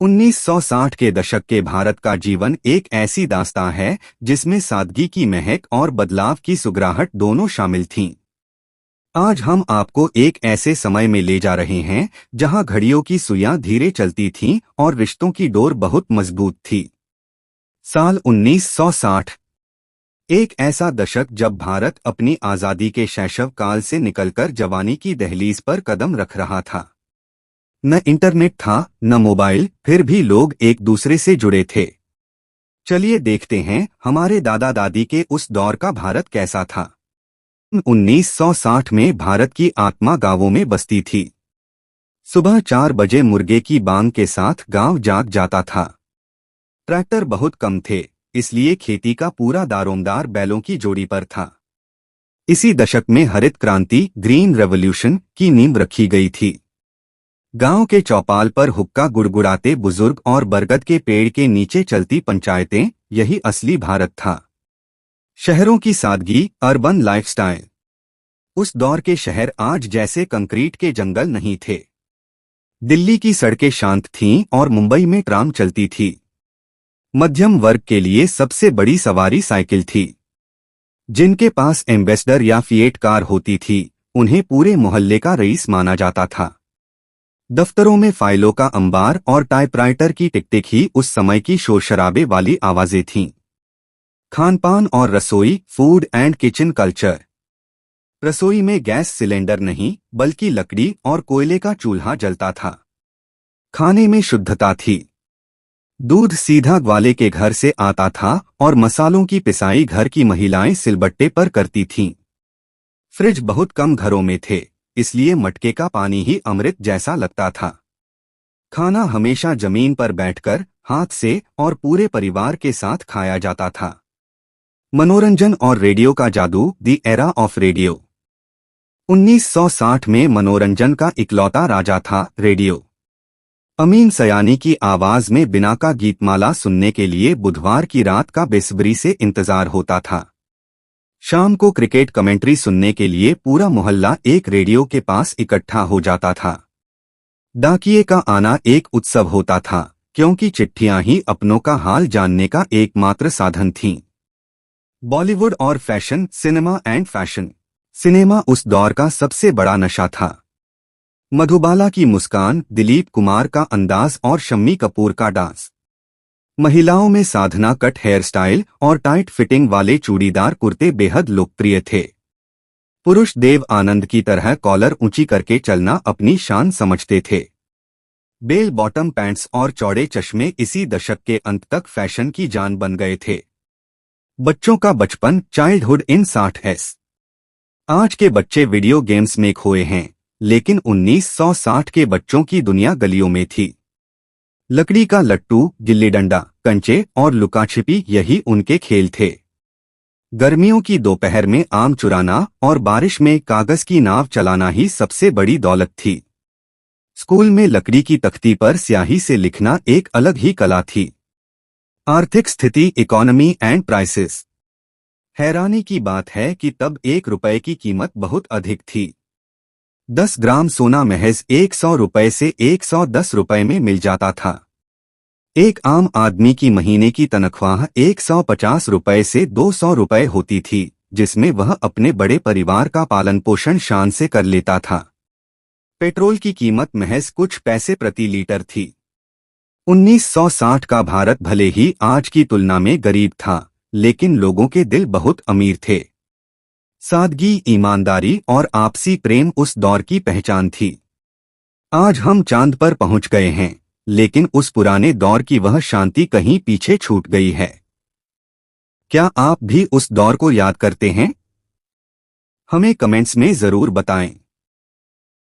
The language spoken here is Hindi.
1960 के दशक के भारत का जीवन एक ऐसी दास्तां है जिसमें सादगी की महक और बदलाव की सुगराहट दोनों शामिल थीं। आज हम आपको एक ऐसे समय में ले जा रहे हैं जहां घड़ियों की सुइयां धीरे चलती थीं और रिश्तों की डोर बहुत मजबूत थी। साल 1960, एक ऐसा दशक जब भारत अपनी आज़ादी के शैशव काल से निकलकर जवानी की दहलीज पर कदम रख रहा था। न इंटरनेट था, न मोबाइल, फिर भी लोग एक दूसरे से जुड़े थे। चलिए देखते हैं हमारे दादा दादी के उस दौर का भारत कैसा था। 1960 में भारत की आत्मा गांवों में बसती थी। सुबह 4 बजे मुर्गे की बांग के साथ गांव जाग जाता था। ट्रैक्टर बहुत कम थे, इसलिए खेती का पूरा दारोमदार बैलों की जोड़ी पर था। इसी दशक में हरित क्रांति, ग्रीन रेवोल्यूशन की नींव रखी गई थी। गांव के चौपाल पर हुक्का गुड़गुड़ाते बुजुर्ग और बरगद के पेड़ के नीचे चलती पंचायतें, यही असली भारत था। शहरों की सादगी, अर्बन लाइफस्टाइल। उस दौर के शहर आज जैसे कंक्रीट के जंगल नहीं थे। दिल्ली की सड़कें शांत थीं और मुंबई में ट्राम चलती थी। मध्यम वर्ग के लिए सबसे बड़ी सवारी साइकिल थी। जिनके पास एम्बेसडर या फिएट कार होती थी, उन्हें पूरे मोहल्ले का रईस माना जाता था। दफ्तरों में फाइलों का अंबार और टाइपराइटर की टिक-टिक ही उस समय की शोर शराबे वाली आवाजें थीं। खानपान और रसोई, फूड एंड किचन कल्चर। रसोई में गैस सिलेंडर नहीं, बल्कि लकड़ी और कोयले का चूल्हा जलता था। खाने में शुद्धता थी। दूध सीधा ग्वाले के घर से आता था और मसालों की पिसाई घर की महिलाएं सिलबट्टे पर करती थीं। फ्रिज बहुत कम घरों में थे, इसलिए मटके का पानी ही अमृत जैसा लगता था। खाना हमेशा जमीन पर बैठकर, हाथ से और पूरे परिवार के साथ खाया जाता था। मनोरंजन और रेडियो का जादू, द एरा ऑफ रेडियो। 1960 में मनोरंजन का इकलौता राजा था रेडियो। अमीन सयानी की आवाज में बिना का गीतमाला सुनने के लिए बुधवार की रात का बेसब्री से इंतजार होता था। शाम को क्रिकेट कमेंट्री सुनने के लिए पूरा मोहल्ला एक रेडियो के पास इकट्ठा हो जाता था। डाकिये का आना एक उत्सव होता था, क्योंकि चिट्ठियां ही अपनों का हाल जानने का एकमात्र साधन थीं। बॉलीवुड और fashion, cinema and fashion. Cinema उस दौर का सबसे बड़ा नशा था। मधुबाला की मुस्कान, दिलीप कुमार का अंदाज और शम्मी कपूर का डांस। महिलाओं में साधना कट हेयर स्टाइल और टाइट फिटिंग वाले चूड़ीदार कुर्ते बेहद लोकप्रिय थे। पुरुष देव आनंद की तरह कॉलर ऊंची करके चलना अपनी शान समझते थे। बेल बॉटम पैंट्स और चौड़े चश्मे इसी दशक के अंत तक फैशन की जान बन गए थे। बच्चों का बचपन, चाइल्डहुड इन 60s। आज के बच्चे वीडियो गेम्स में खोए हैं, लेकिन 1960 के बच्चों की दुनिया गलियों में थी। लकड़ी का लट्टू, गिल्ली डंडा, कंचे और लुकाछिपी, यही उनके खेल थे। गर्मियों की दोपहर में आम चुराना और बारिश में कागज की नाव चलाना ही सबसे बड़ी दौलत थी। स्कूल में लकड़ी की तख्ती पर स्याही से लिखना एक अलग ही कला थी। आर्थिक स्थिति, इकोनॉमी एंड प्राइसेस। हैरानी की बात है कि तब 1 रुपए की कीमत बहुत अधिक थी। 10 ग्राम सोना महज 100 रुपए से 110 रुपए में मिल जाता था। एक आम आदमी की महीने की तनख्वाह 150 रुपए से 200 रुपए होती थी, जिसमें वह अपने बड़े परिवार का पालन पोषण शान से कर लेता था। पेट्रोल की कीमत महज कुछ पैसे प्रति लीटर थी। 1960 का भारत भले ही आज की तुलना में गरीब था, लेकिन लोगों के दिल बहुत अमीर थे। सादगी, ईमानदारी और आपसी प्रेम उस दौर की पहचान थी। आज हम चांद पर पहुंच गए हैं, लेकिन उस पुराने दौर की वह शांति कहीं पीछे छूट गई है। क्या आप भी उस दौर को याद करते हैं? हमें कमेंट्स में जरूर बताएं।